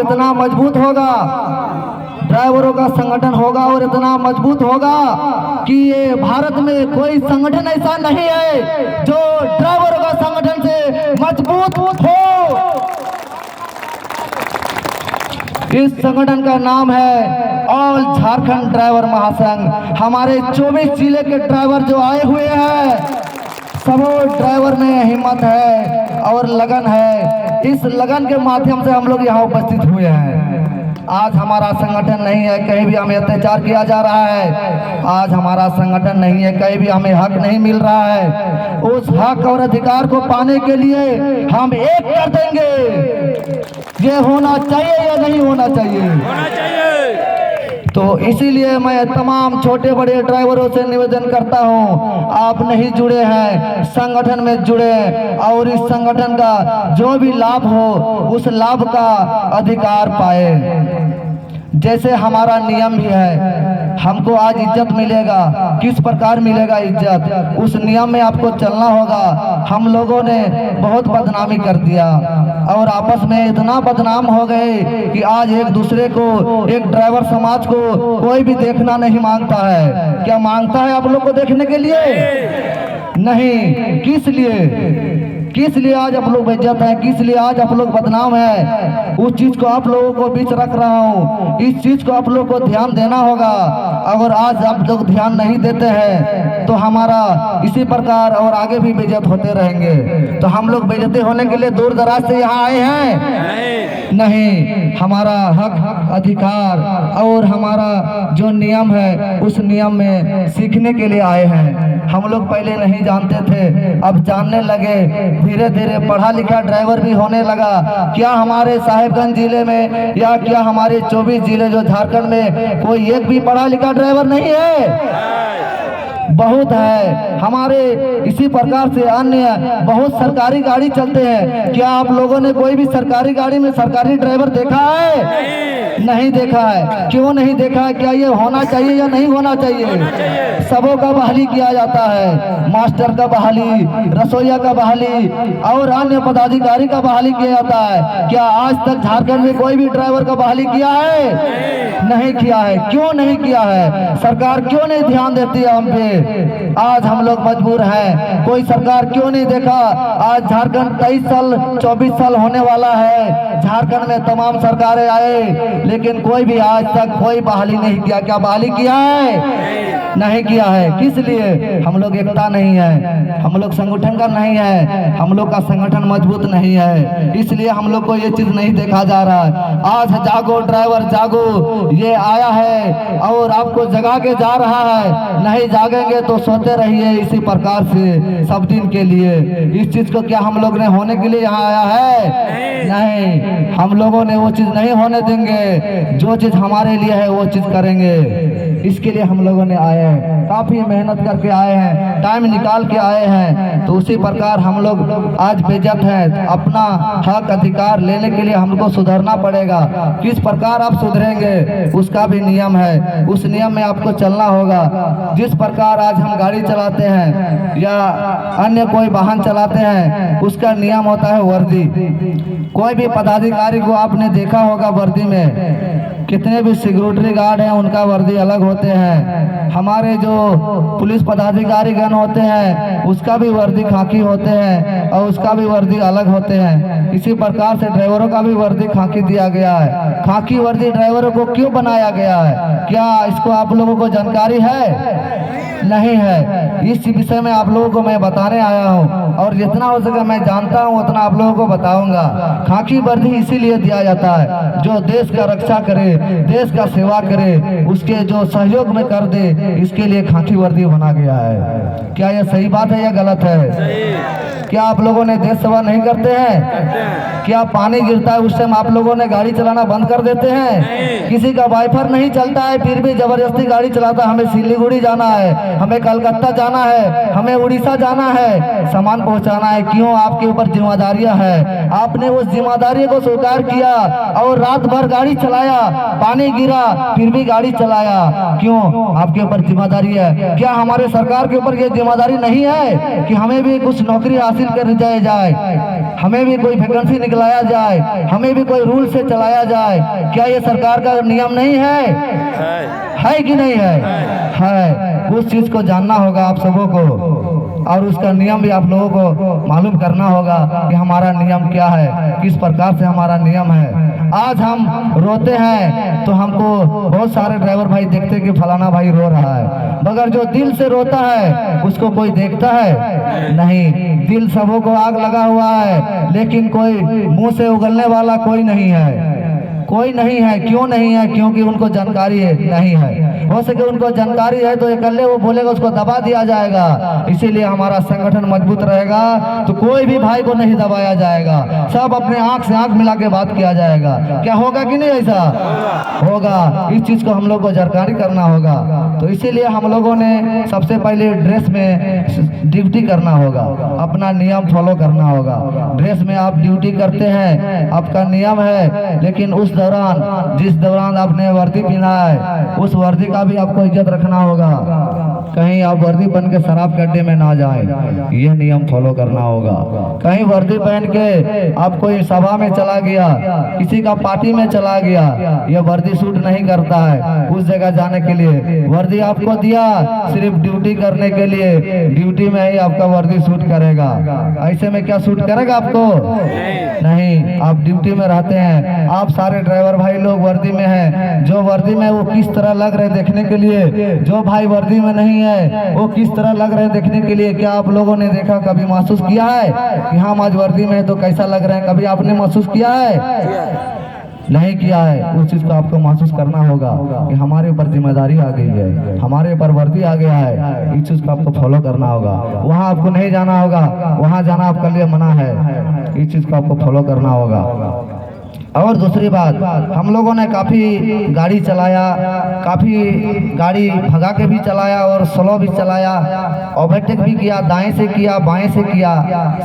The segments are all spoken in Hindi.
इतना मजबूत होगा, ड्राइवरों का संगठन होगा और इतना मजबूत होगा कि ये भारत में कोई संगठन ऐसा नहीं है जो ड्राइवरों का संगठन से मजबूत हो। इस संगठन का नाम है ऑल झारखंड ड्राइवर महासंघ। हमारे 24 जिले के ड्राइवर जो आए हुए हैं, सब ड्राइवर में हिम्मत है और लगन है। इस लगन के माध्यम से हम लोग यहाँ उपस्थित हुए हैं। आज हमारा संगठन नहीं है, कहीं भी हमें अत्याचार किया जा रहा है। आज हमारा संगठन नहीं है, कहीं भी हमें हक नहीं मिल रहा है। उस हक और अधिकार को पाने के लिए हम एक कर देंगे। ये होना चाहिए या नहीं होना चाहिए? होना चाहिए। तो इसीलिए मैं तमाम छोटे बड़े ड्राइवरों से निवेदन करता हूं, आप नहीं जुड़े हैं संगठन में जुड़े और इस संगठन का जो भी लाभ हो उस लाभ का अधिकार पाए। जैसे हमारा नियम भी है, हमको आज इज्जत मिलेगा। किस प्रकार मिलेगा इज्जत? उस नियम में आपको चलना होगा। हम लोगों ने बहुत बदनामी कर दिया और आपस में इतना बदनाम हो गए कि आज एक दूसरे को, एक ड्राइवर समाज को कोई भी देखना नहीं मांगता है। क्या मांगता है आप लोग को देखने के लिए? नहीं। किस लिए आज आप लोग बेइज्जत हैं? किस लिए आज आप लोग बदनाम है? उस चीज को आप लोगों को बीच रख रहा हूँ। इस चीज को आप लोग को ध्यान देना होगा। अगर आज आप लोग ध्यान नहीं देते हैं तो हमारा इसी प्रकार और आगे भी बेइज्जत होते रहेंगे। तो हम लोग बेइज्जती होने के लिए दूर दराज से यहाँ आए हैं? नहीं। हमारा हक अधिकार और हमारा जो नियम है उस नियम में सीखने के लिए आए हैं। हम लोग पहले नहीं जानते थे, अब जानने लगे। धीरे धीरे पढ़ा लिखा ड्राइवर भी होने लगा। क्या हमारे साहेबगंज जिले में या क्या हमारे 24 जिले जो झारखंड में कोई एक भी पढ़ा लिखा ड्राइवर नहीं है? बहुत है। हमारे इसी प्रकार से अन्य बहुत सरकारी गाड़ी चलते हैं। क्या आप लोगों ने कोई भी सरकारी गाड़ी में सरकारी ड्राइवर देखा है? नहीं देखा है। क्यों नहीं देखा है? क्या ये होना चाहिए या नहीं होना चाहिए? सबों का बहाली किया जाता है। मास्टर का बहाली, रसोईया का बहाली और अन्य पदाधिकारी का बहाली किया जाता है। क्या आज तक झारखंड में कोई भी ड्राइवर का बहाली किया है? नहीं किया है। क्यों नहीं किया है? सरकार क्यों नहीं ध्यान देती है हम पे? आज हम लोग मजबूर हैं। कोई सरकार क्यों नहीं देखा? आज झारखंड 23 साल 24 साल होने वाला है। झारखंड में तमाम सरकारें आए लेकिन कोई भी आज तक कोई बहाली नहीं किया। क्या बहाली किया है? नहीं किया है। किस लिए? हम लोग एकता नहीं है, हम लोग संगठन का नहीं है, हम लोग का संगठन मजबूत नहीं है। इसलिए हम लोग को ये चीज नहीं देखा जा रहा है। आज जागो ड्राइवर जागो ये आया है और आपको जगा के जा रहा है। नहीं जागेंगे तो सोते रहिए इसी प्रकार से सब दिन के लिए। इस चीज को क्या हम लोग ने होने के लिए यहाँ आया है? नहीं। हम लोगों ने वो चीज नहीं होने देंगे। जो चीज हमारे लिए है वो चीज करेंगे। इसके लिए हम लोगों ने आए हैं, काफी मेहनत करके आए हैं, टाइम निकाल के आए हैं। तो उसी प्रकार हम लोग आज बेइज्जत हैं। अपना हक अधिकार लेने के लिए हमको सुधरना पड़ेगा। किस प्रकार आप सुधरेंगे उसका भी नियम है। उस नियम में आपको चलना होगा। जिस प्रकार आज हम गाड़ी चलाते हैं या अन्य कोई वाहन चलाते हैं उसका नियम होता है वर्दी। कोई भी पदाधिकारी को आपने देखा होगा वर्दी में, कितने भी सिक्योरिटी गार्ड हैं उनका वर्दी अलग होते हैं। हमारे जो पुलिस पदाधिकारी गण होते हैं उसका भी वर्दी खाकी होते हैं और उसका भी वर्दी अलग होते हैं। इसी प्रकार से ड्राइवरों का भी वर्दी खाकी दिया गया है। खाकी वर्दी ड्राइवरों को क्यों बनाया गया है? क्या इसको आप लोगों को जानकारी है? नहीं है। इस विषय में आप लोगों को मैं बताने आया हूँ और जितना हो सके मैं जानता हूँ उतना आप लोगों को बताऊंगा। खाकी वर्दी इसीलिए दिया जाता है जो देश का रक्षा करे, देश का सेवा करे, उसके जो सहयोग में कर दे, इसके लिए खाकी वर्दी बना गया है। क्या यह सही बात है या गलत है? क्या आप लोगों ने देश सेवा नहीं करते हैं? क्या पानी गिरता है उस टाइम आप लोगों ने गाड़ी चलाना बंद कर देते हैं? किसी का वाइफर नहीं चलता है फिर भी जबरदस्ती गाड़ी चलाता है। हमें सिलीगुड़ी जाना है, हमें कलकत्ता जाना है, हमें उड़ीसा जाना है, सामान खत्म पहुंचाना है। क्यों? आपके ऊपर जिम्मेदारियां है, आपने उस जिम्मेदारी को स्वीकार किया और रात भर गाड़ी चलाया, पानी गिरा फिर भी गाड़ी चलाया। क्यों? आपके ऊपर जिम्मेदारी है। क्या हमारे सरकार के ऊपर ये जिम्मेदारी नहीं है कि हमें भी कुछ नौकरी हासिल कर जाए, हमें भी कोई वैकेंसी निकलाया जाए, हमें भी कोई रूल से चलाया जाए? क्या ये सरकार का नियम नहीं है कि नहीं है? उस चीज को जानना होगा आप सबों को, और उसका नियम भी आप लोगों को मालूम करना होगा कि हमारा नियम क्या है, किस प्रकार से हमारा नियम है। आज हम रोते हैं तो हमको बहुत सारे ड्राइवर भाई देखते कि फलाना भाई रो रहा है, मगर जो दिल से रोता है उसको कोई देखता है नहीं। दिल सबों को आग लगा हुआ है, लेकिन कोई मुंह से उगलने वाला कोई नहीं है, कोई नहीं है। क्यों नहीं है? क्योंकि उनको जानकारी है नहीं है। हो सके उनको जानकारी है तो इकल्ले वो बोलेगा, उसको दबा दिया जाएगा। इसीलिए हमारा संगठन मजबूत रहेगा तो कोई भी भाई को नहीं दबाया जाएगा, सब अपने आंख से आंख मिला के बात किया जाएगा। क्या होगा कि नहीं? ऐसा होगा। इस चीज को हम लोग को जानकारी करना होगा। तो इसीलिए हम लोगों ने सबसे पहले ड्रेस में ड्यूटी करना होगा, अपना नियम फॉलो करना होगा। ड्रेस में आप ड्यूटी करते हैं, आपका नियम है, लेकिन उस दौरान जिस दौरान आपने वर्दी पहना है उस वर्दी का भी आपको इज्जत रखना होगा। कहीं आप वर्दी पहन के शराब के अड्डे में ना जाए, ये नियम फॉलो करना होगा। कहीं वर्दी पहन के आप कोई सभा में चला गया, किसी का पार्टी में चला गया, ये वर्दी सूट नहीं करता है उस जगह जाने के लिए। वर्दी आपको दिया सिर्फ ड्यूटी करने के लिए, ड्यूटी में ही आपका वर्दी सूट करेगा। ऐसे में क्या सूट करेगा आपको? नहीं। आप ड्यूटी में रहते हैं, आप सारे ड्राइवर भाई लोग वर्दी में हैं। जो वर्दी में वो किस तरह लग रहे देखने के लिए, जो भाई वर्दी में नहीं है वो किस तरह लग रहे देखने के लिए। क्या आप लोगों ने देखा, कभी महसूस किया है कि हम आज वर्दी में है तो कैसा लग रहे हैं? कभी आपने महसूस किया है? नहीं किया है। उस चीज को आपको महसूस करना होगा कि हमारे ऊपर जिम्मेदारी आ गई है, हमारे ऊपर वर्दी आ गया है। इस चीज को आपको फॉलो करना होगा। वहाँ आपको नहीं जाना होगा, वहाँ जाना आपके लिए मना है। इस चीज को आपको फॉलो करना होगा। और दूसरी बात, हम लोगों ने काफ़ी गाड़ी चलाया, काफ़ी गाड़ी भगा के भी चलाया और स्लो भी चलाया, ओवरटेक भी किया, दाएं से किया, बाएं से किया,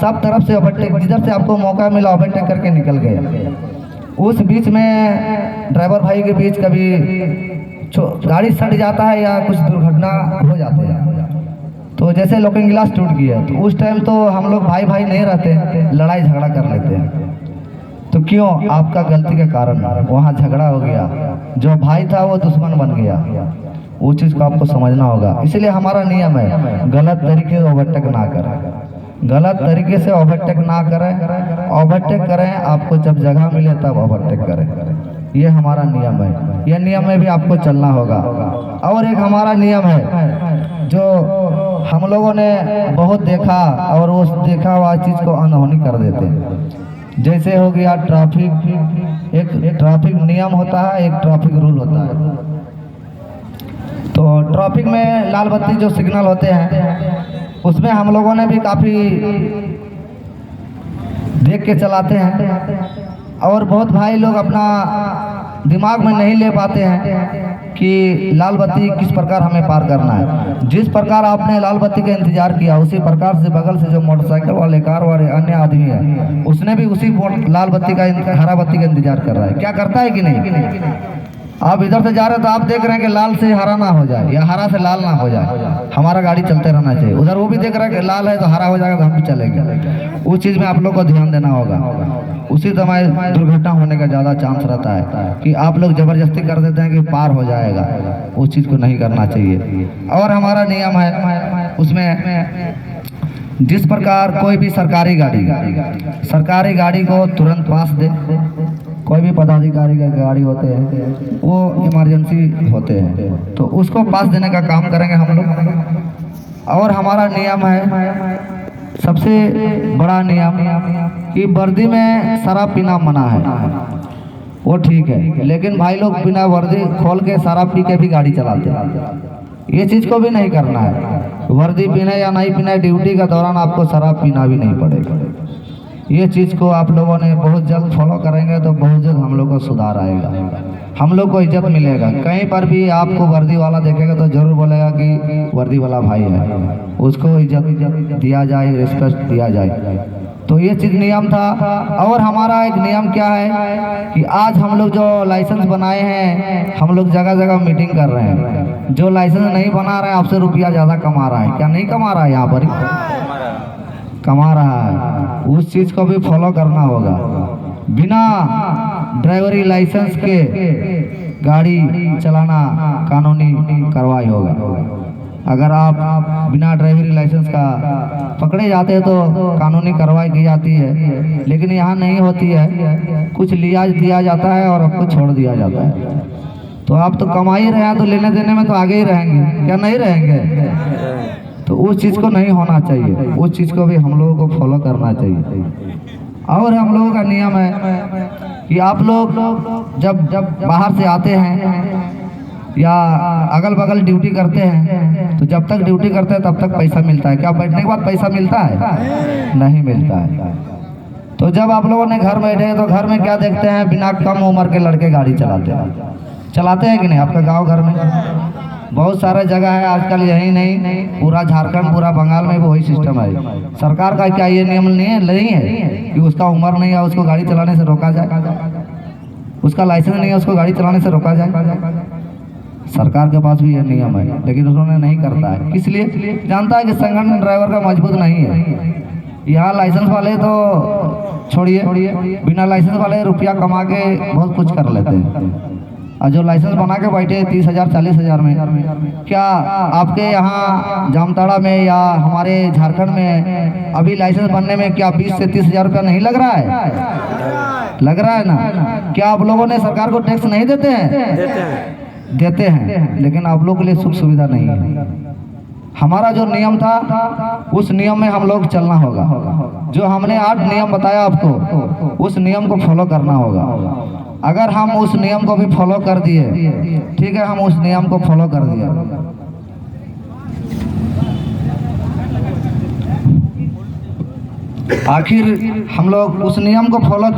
सब तरफ से ओवरटेक, जिधर से आपको मौका मिला ओवरटेक करके निकल गए। उस बीच में ड्राइवर भाई के बीच कभी गाड़ी सट जाता है या कुछ दुर्घटना हो जाती है, तो जैसे लुकिंग ग्लास टूट गया तो उस टाइम तो हम लोग भाई भाई नहीं रहते, लड़ाई झगड़ा कर लेते हैं। तो क्यों? आपका गलती के कारण वहाँ झगड़ा हो गया, जो भाई था वो दुश्मन बन गया। वो चीज़ को आपको समझना होगा। इसलिए हमारा नियम है गलत तरीके से ओवरटेक ना करें, गलत तरीके से ओवरटेक ना करें। ओवरटेक करें आपको जब जगह मिले तब ओवरटेक करें, ये हमारा नियम है। यह नियम में भी आपको चलना होगा। और एक हमारा नियम है जो हम लोगों ने बहुत देखा और उस देखा हुआ चीज़ को अनहोनी कर देते हैं। जैसे हो गया ट्रैफिक, एक ट्रैफिक नियम होता है, एक ट्रैफिक रूल होता है। तो ट्रैफिक में लाल बत्ती जो सिग्नल होते हैं उसमें हम लोगों ने भी काफ़ी देख के चलाते हैं, और बहुत भाई लोग अपना दिमाग में नहीं ले पाते हैं कि लाल बत्ती किस प्रकार हमें पार करना है। जिस प्रकार आपने लाल बत्ती का इंतजार किया उसी प्रकार से बगल से जो मोटरसाइकिल वाले, कार वाले, अन्य आदमी है उसने भी उसी लाल बत्ती का, हरा बत्ती का इंतजार कर रहा है। क्या करता है कि नहीं? आप इधर से जा रहे तो आप देख रहे हैं कि लाल से हरा ना हो जाए या हरा से लाल ना हो जाए, हमारा गाड़ी चलते रहना चाहिए। उधर वो भी देख रहा है कि लाल है तो हरा हो जाएगा तो हम भी चलेंगे। उस चीज़ में आप लोग को ध्यान देना होगा। उसी समय दुर्घटना होने का ज़्यादा चांस रहता है कि आप लोग ज़बरदस्ती कर देते हैं कि पार हो जाएगा। उस चीज़ को नहीं करना चाहिए। और हमारा नियम है उसमें, जिस प्रकार कोई भी सरकारी गाड़ी को तुरंत पास दे। कोई भी पदाधिकारी का गाड़ी होते हैं वो इमरजेंसी होते हैं तो उसको पास देने का काम करेंगे हम लोग। और हमारा नियम है, सबसे बड़ा नियम, कि वर्दी में शराब पीना मना है। वो ठीक है, लेकिन भाई लोग बिना वर्दी खोल के शराब पी के भी गाड़ी चलाते हैं। ये चीज़ को भी नहीं करना है। वर्दी पीने या नहीं पीने, ड्यूटी के दौरान आपको शराब पीना भी नहीं पड़ेगा। ये चीज़ को आप लोगों ने बहुत जल्द फॉलो करेंगे तो बहुत जल्द हम लोग को सुधार आएगा। हम लोग को इज्जत मिलेगा। कहीं पर भी आपको वर्दी वाला देखेगा तो जरूर बोलेगा कि वर्दी वाला भाई है, उसको इज्जत दिया जाए, रिस्पेक्ट दिया जाए। तो ये चीज़ नियम था। और हमारा एक नियम क्या है कि आज हम लोग जो लाइसेंस बनाए हैं, हम लोग जगह जगह मीटिंग कर रहे हैं। जो लाइसेंस नहीं बना रहा है आपसे रुपया ज़्यादा कमा रहा है, क्या नहीं कमा रहा है? यहाँ पर कमा रहा है। उस चीज़ को भी फॉलो करना होगा। बिना ड्राइवरी लाइसेंस के गाड़ी चलाना कानूनी कार्रवाई होगा। अगर आप बिना ड्राइवरी लाइसेंस का पकड़े जाते हैं तो कानूनी कार्रवाई की जाती है, लेकिन यहाँ नहीं होती है। कुछ लिहाज दिया जाता है और आपको छोड़ दिया जाता है। तो आप तो कमा ही रहे हैं, तो लेने देने में तो आगे ही रहेंगे, क्या नहीं रहेंगे? तो उस चीज़ को नहीं होना चाहिए। उस चीज़ को भी हम लोगों को फॉलो करना चाहिए। और हम लोगों का नियम है कि आप लोग जब बाहर से आते हैं या अगल बगल ड्यूटी करते हैं, तो जब तक ड्यूटी करते हैं तब तक पैसा मिलता है। क्या बैठने के बाद पैसा मिलता है? नहीं मिलता है। तो जब आप लोगों ने घर बैठे तो घर में क्या देखते हैं? बिना कम उम्र के लड़के गाड़ी चलाते हैं कि नहीं? आपका गांव घर में बहुत सारा जगह है आजकल, यही नहीं पूरा झारखंड, पूरा बंगाल में भी वही सिस्टम है। सरकार का क्या ये नियम नहीं है कि उसका उम्र नहीं है उसको गाड़ी चलाने से रोका जाए, उसका लाइसेंस नहीं है उसको गाड़ी चलाने से रोका जाए? सरकार के पास भी यह नियम है, लेकिन उन्होंने नहीं करता है। इसलिए जानता है कि संगठन ड्राइवर का मजबूत नहीं है। यहाँ लाइसेंस वाले तो छोड़िए, बिना लाइसेंस वाले रुपया कमा के बहुत कुछ कर लेते हैं। और जो लाइसेंस बना के बैठे 30,000 40,000 में, क्या आपके यहाँ जामताड़ा में या हमारे झारखंड में अभी लाइसेंस बनने में क्या 20 से 30,000 रुपया नहीं लग रहा है? लग रहा है ना? क्या आप लोगों ने सरकार को टैक्स नहीं देते हैं? देते हैं, लेकिन आप लोगों के लिए सुख सुविधा नहीं है। हमारा जो नियम था उस नियम में हम लोग चलना होगा। जो हमने 8 नियम बताया आपको, उस नियम को फॉलो करना होगा। अगर हम उस नियम को भी फॉलो कर दिए, ठीक है, हम उस नियम को फॉलो कर दिए, आखिर हम लोग उस नियम को फॉलो किए।